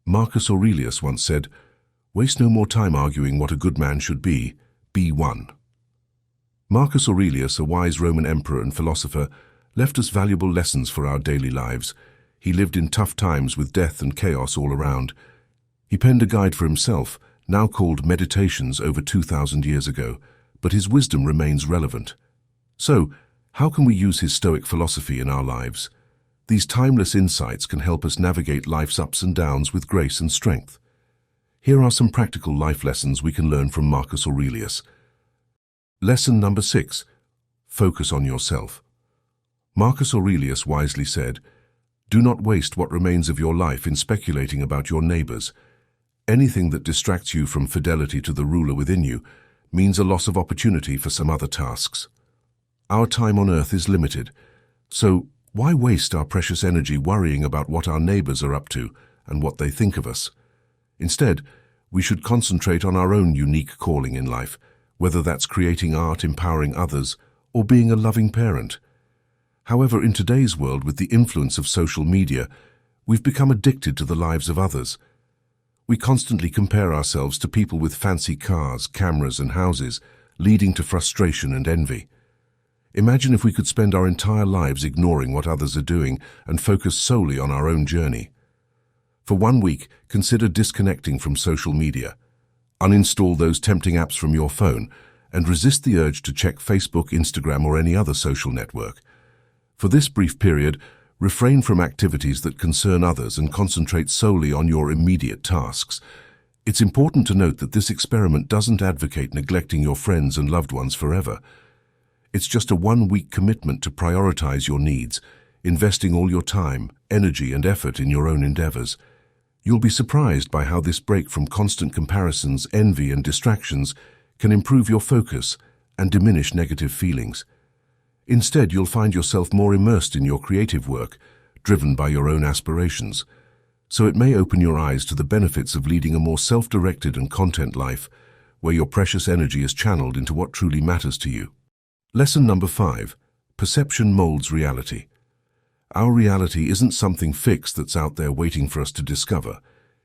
Marcus Aurelius once said, "Waste no more time arguing what a good man should be one." Marcus Aurelius, a wise Roman emperor and philosopher, left us valuable lessons for our daily lives. He lived in tough times with death and chaos all around. He penned a guide for himself, now called Meditations, over 2,000 years ago, but his wisdom remains relevant. So, how can we use his Stoic philosophy in our lives? These timeless insights can help us navigate life's ups and downs with grace and strength. Here are some practical life lessons we can learn from Marcus Aurelius. Lesson number 6. Focus on yourself. Marcus Aurelius wisely said, "Do not waste what remains of your life in speculating about your neighbors. Anything that distracts you from fidelity to the ruler within you means a loss of opportunity for some other tasks." Our time on earth is limited, so why waste our precious energy worrying about what our neighbors are up to and what they think of us? Instead, we should concentrate on our own unique calling in life, whether that's creating art, empowering others, or being a loving parent. However, in today's world, with the influence of social media, we've become addicted to the lives of others. We constantly compare ourselves to people with fancy cars, cameras, and houses, leading to frustration and envy. Imagine if we could spend our entire lives ignoring what others are doing and focus solely on our own journey. For 1 week, consider disconnecting from social media. Uninstall those tempting apps from your phone and resist the urge to check Facebook, Instagram, or any other social network. For this brief period, refrain from activities that concern others and concentrate solely on your immediate tasks. It's important to note that this experiment doesn't advocate neglecting your friends and loved ones forever. It's just a 1-week commitment to prioritize your needs, investing all your time, energy, and effort in your own endeavors. You'll be surprised by how this break from constant comparisons, envy, and distractions can improve your focus and diminish negative feelings. Instead, you'll find yourself more immersed in your creative work, driven by your own aspirations. So it may open your eyes to the benefits of leading a more self-directed and content life, where your precious energy is channeled into what truly matters to you. Lesson number 5. Perception molds reality. Our reality isn't something fixed that's out there waiting for us to discover.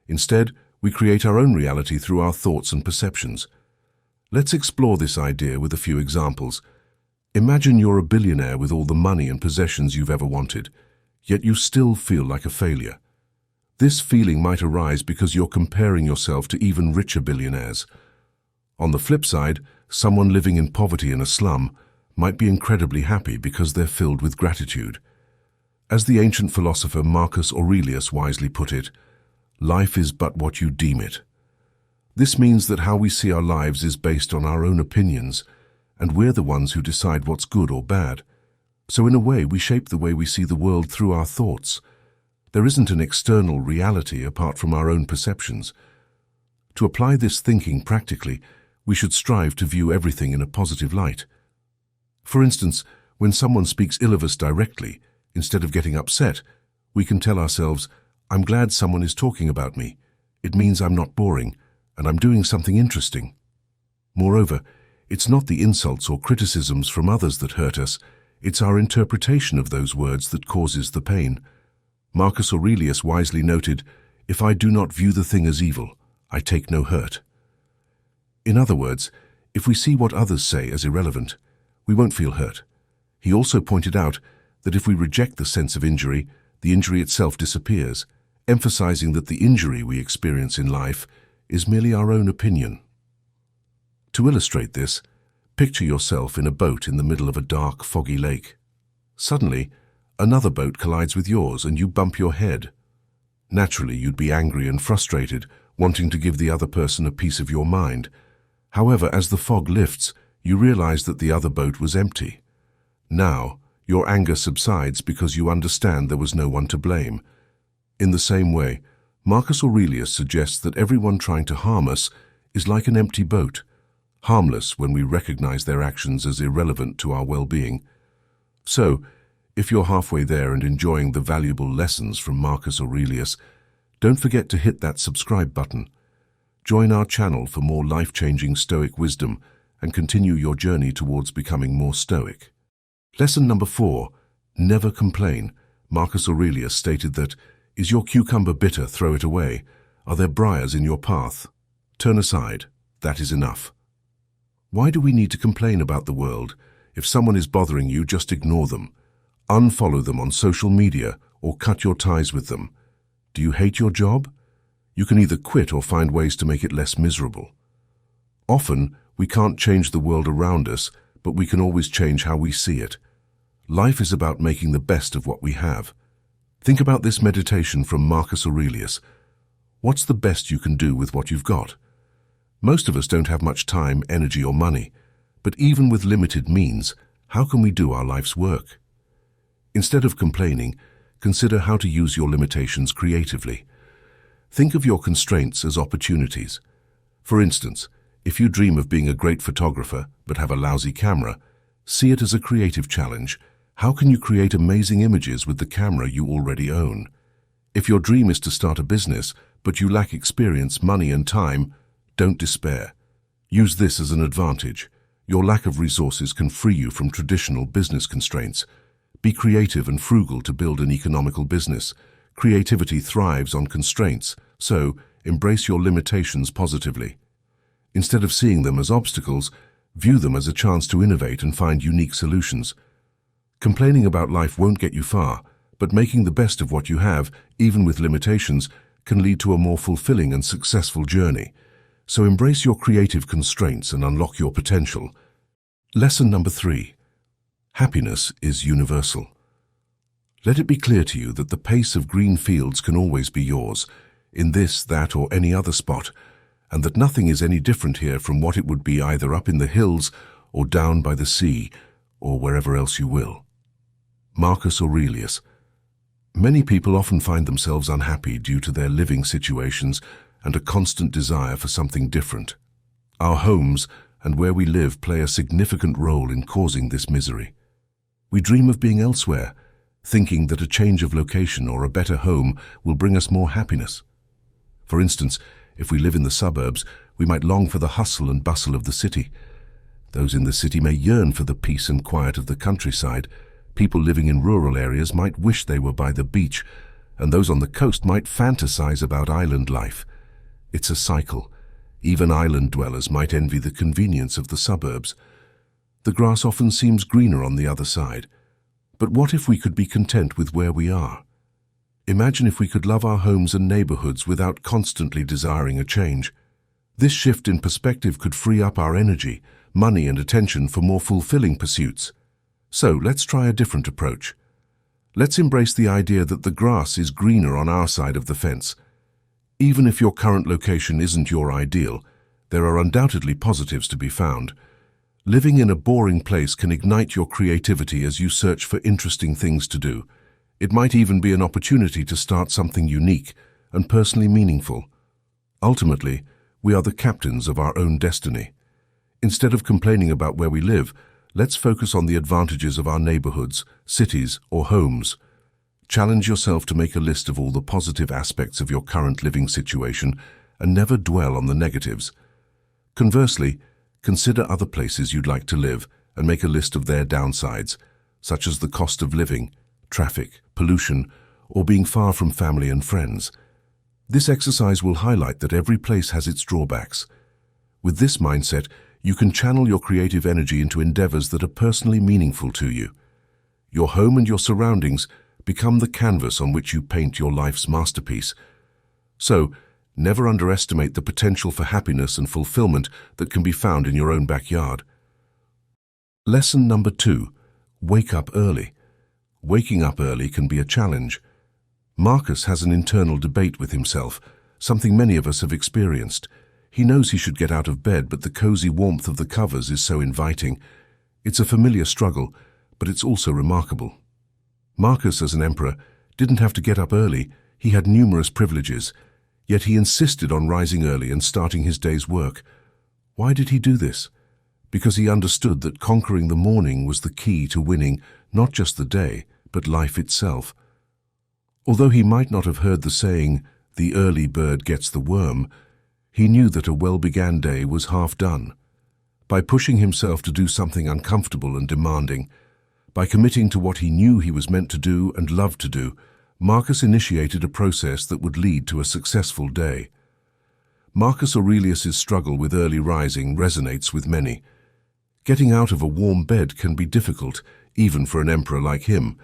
Instead, we create our own reality through our thoughts and perceptions. Let's explore this idea with a few examples. Imagine you're a billionaire with all the money and possessions you've ever wanted, yet you still feel like a failure. This feeling might arise because you're comparing yourself to even richer billionaires. On the flip side, someone living in poverty in a slum might be incredibly happy because they're filled with gratitude. As the ancient philosopher Marcus Aurelius wisely put it, life is but what you deem it. This means that how we see our lives is based on our own opinions, and we're the ones who decide what's good or bad. So in a way, we shape the way we see the world through our thoughts. There isn't an external reality apart from our own perceptions. To apply this thinking practically, we should strive to view everything in a positive light. For instance, when someone speaks ill of us directly, instead of getting upset, we can tell ourselves, "I'm glad someone is talking about me. It means I'm not boring, and I'm doing something interesting." Moreover, it's not the insults or criticisms from others that hurt us, it's our interpretation of those words that causes the pain. Marcus Aurelius wisely noted, "If I do not view the thing as evil, I take no hurt." In other words, if we see what others say as irrelevant, we won't feel hurt. He also pointed out that if we reject the sense of injury, the injury itself disappears, emphasizing that the injury we experience in life is merely our own opinion. To illustrate this, picture yourself in a boat in the middle of a dark, foggy lake. Suddenly, another boat collides with yours and you bump your head. Naturally, you'd be angry and frustrated, wanting to give the other person a piece of your mind. However, as the fog lifts, you realize that the other boat was empty. Now, your anger subsides because you understand there was no one to blame. In the same way, Marcus Aurelius suggests that everyone trying to harm us is like an empty boat, harmless when we recognize their actions as irrelevant to our well-being. So, if you're halfway there and enjoying the valuable lessons from Marcus Aurelius, don't forget to hit that subscribe button. Join our channel for more life-changing Stoic wisdom and continue your journey towards becoming more Stoic. Lesson number 4. Never complain. Marcus Aurelius stated that, "Is your cucumber bitter? Throw it away. Are there briars in your path? Turn aside. That is enough. Why do we need to complain about the world? If someone is bothering you, just ignore them. Unfollow them on social media or cut your ties with them. Do you hate your job? You can either quit or find ways to make it less miserable. Often, we can't change the world around us, but we can always change how we see it. Life is about making the best of what we have. Think about this meditation from Marcus Aurelius. What's the best you can do with what you've got? Most of us don't have much time, energy, or money, but even with limited means, how can we do our life's work? Instead of complaining, consider how to use your limitations creatively. Think of your constraints as opportunities. For instance, if you dream of being a great photographer but have a lousy camera, see it as a creative challenge. How can you create amazing images with the camera you already own? If your dream is to start a business, but you lack experience, money, and time, don't despair. Use this as an advantage. Your lack of resources can free you from traditional business constraints. Be creative and frugal to build an economical business. Creativity thrives on constraints, so embrace your limitations positively. Instead of seeing them as obstacles, view them as a chance to innovate and find unique solutions. Complaining about life won't get you far, but making the best of what you have, even with limitations, can lead to a more fulfilling and successful journey. So embrace your creative constraints and unlock your potential. Lesson number 3. Happiness is universal. Let it be clear to you that the pace of green fields can always be yours, in this, that, or any other spot, and that nothing is any different here from what it would be either up in the hills or down by the sea, or wherever else you will. Marcus Aurelius. Many people often find themselves unhappy due to their living situations and a constant desire for something different. Our homes and where we live play a significant role in causing this misery. We dream of being elsewhere, thinking that a change of location or a better home will bring us more happiness. For instance, if we live in the suburbs, we might long for the hustle and bustle of the city. Those in the city may yearn for the peace and quiet of the countryside. People living in rural areas might wish they were by the beach, and those on the coast might fantasize about island life. It's a cycle. Even island dwellers might envy the convenience of the suburbs. The grass often seems greener on the other side. But what if we could be content with where we are? Imagine if we could love our homes and neighborhoods without constantly desiring a change. This shift in perspective could free up our energy, money, and attention for more fulfilling pursuits. So let's try a different approach. Let's embrace the idea that the grass is greener on our side of the fence. Even if your current location isn't your ideal, there are undoubtedly positives to be found. Living in a boring place can ignite your creativity as you search for interesting things to do. It might even be an opportunity to start something unique and personally meaningful. Ultimately, we are the captains of our own destiny. Instead of complaining about where we live, let's focus on the advantages of our neighborhoods, cities, or homes. Challenge yourself to make a list of all the positive aspects of your current living situation and never dwell on the negatives. Conversely, consider other places you'd like to live and make a list of their downsides, such as the cost of living, traffic, pollution, or being far from family and friends. This exercise will highlight that every place has its drawbacks. With this mindset, you can channel your creative energy into endeavors that are personally meaningful to you. Your home and your surroundings become the canvas on which you paint your life's masterpiece. So, never underestimate the potential for happiness and fulfillment that can be found in your own backyard. Lesson number 2. Wake up early. Waking up early can be a challenge. Marcus has an internal debate with himself, something many of us have experienced. He knows he should get out of bed, but the cozy warmth of the covers is so inviting. It's a familiar struggle, but it's also remarkable. Marcus, as an emperor, didn't have to get up early. He had numerous privileges, yet he insisted on rising early and starting his day's work. Why did he do this? Because he understood that conquering the morning was the key to winning not just the day, but life itself. Although he might not have heard the saying, "The early bird gets the worm," he knew that a well-began day was half done. By pushing himself to do something uncomfortable and demanding, by committing to what he knew he was meant to do and loved to do, Marcus initiated a process that would lead to a successful day. Marcus Aurelius's struggle with early rising resonates with many. Getting out of a warm bed can be difficult, even for an emperor like him.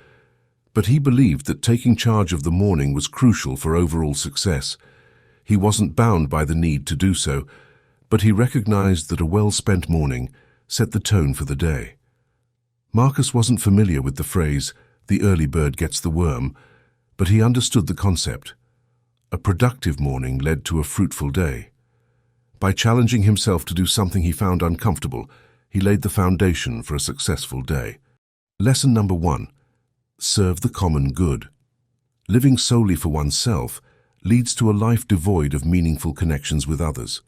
But he believed that taking charge of the morning was crucial for overall success. He wasn't bound by the need to do so, but he recognized that a well-spent morning set the tone for the day. Marcus wasn't familiar with the phrase, "the early bird gets the worm," but he understood the concept. A productive morning led to a fruitful day. By challenging himself to do something he found uncomfortable, he laid the foundation for a successful day. Lesson number 1. Serve the common good. Living solely for oneself leads to a life devoid of meaningful connections with others.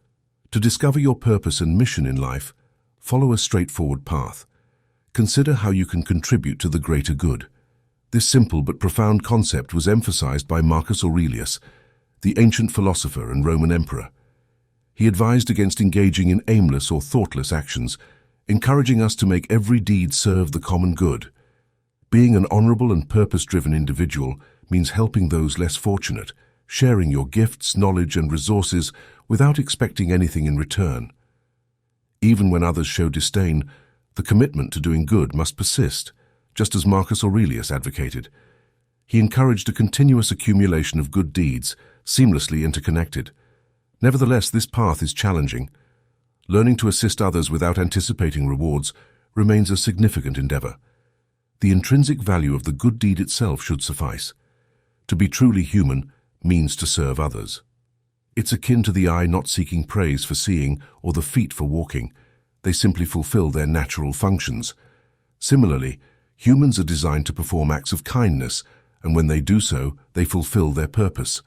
To discover your purpose and mission in life, follow a straightforward path. Consider how you can contribute to the greater good. This simple but profound concept was emphasized by Marcus Aurelius, the ancient philosopher and Roman emperor. He advised against engaging in aimless or thoughtless actions, encouraging us to make every deed serve the common good. Being an honorable and purpose-driven individual means helping those less fortunate, sharing your gifts, knowledge, and resources without expecting anything in return. Even when others show disdain, the commitment to doing good must persist, just as Marcus Aurelius advocated. He encouraged a continuous accumulation of good deeds, seamlessly interconnected. Nevertheless, this path is challenging. Learning to assist others without anticipating rewards remains a significant endeavor. The intrinsic value of the good deed itself should suffice. To be truly human means to serve others. It's akin to the eye not seeking praise for seeing or the feet for walking. They simply fulfill their natural functions. Similarly, humans are designed to perform acts of kindness, and when they do so, they fulfill their purpose.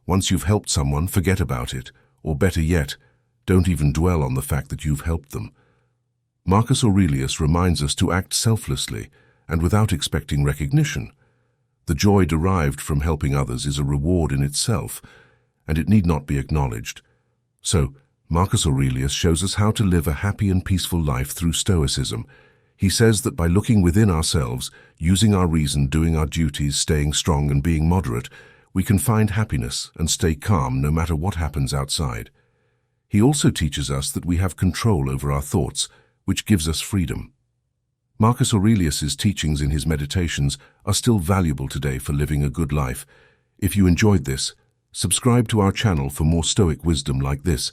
Once you've helped someone, forget about it, or better yet, don't even dwell on the fact that you've helped them. Marcus Aurelius reminds us to act selflessly and without expecting recognition. The joy derived from helping others is a reward in itself, and it need not be acknowledged. So, Marcus Aurelius shows us how to live a happy and peaceful life through Stoicism. He says that by looking within ourselves, using our reason, doing our duties, staying strong and being moderate, we can find happiness and stay calm no matter what happens outside. He also teaches us that we have control over our thoughts, which gives us freedom. Marcus Aurelius's teachings in his meditations are still valuable today for living a good life. If you enjoyed this, subscribe to our channel for more Stoic wisdom like this.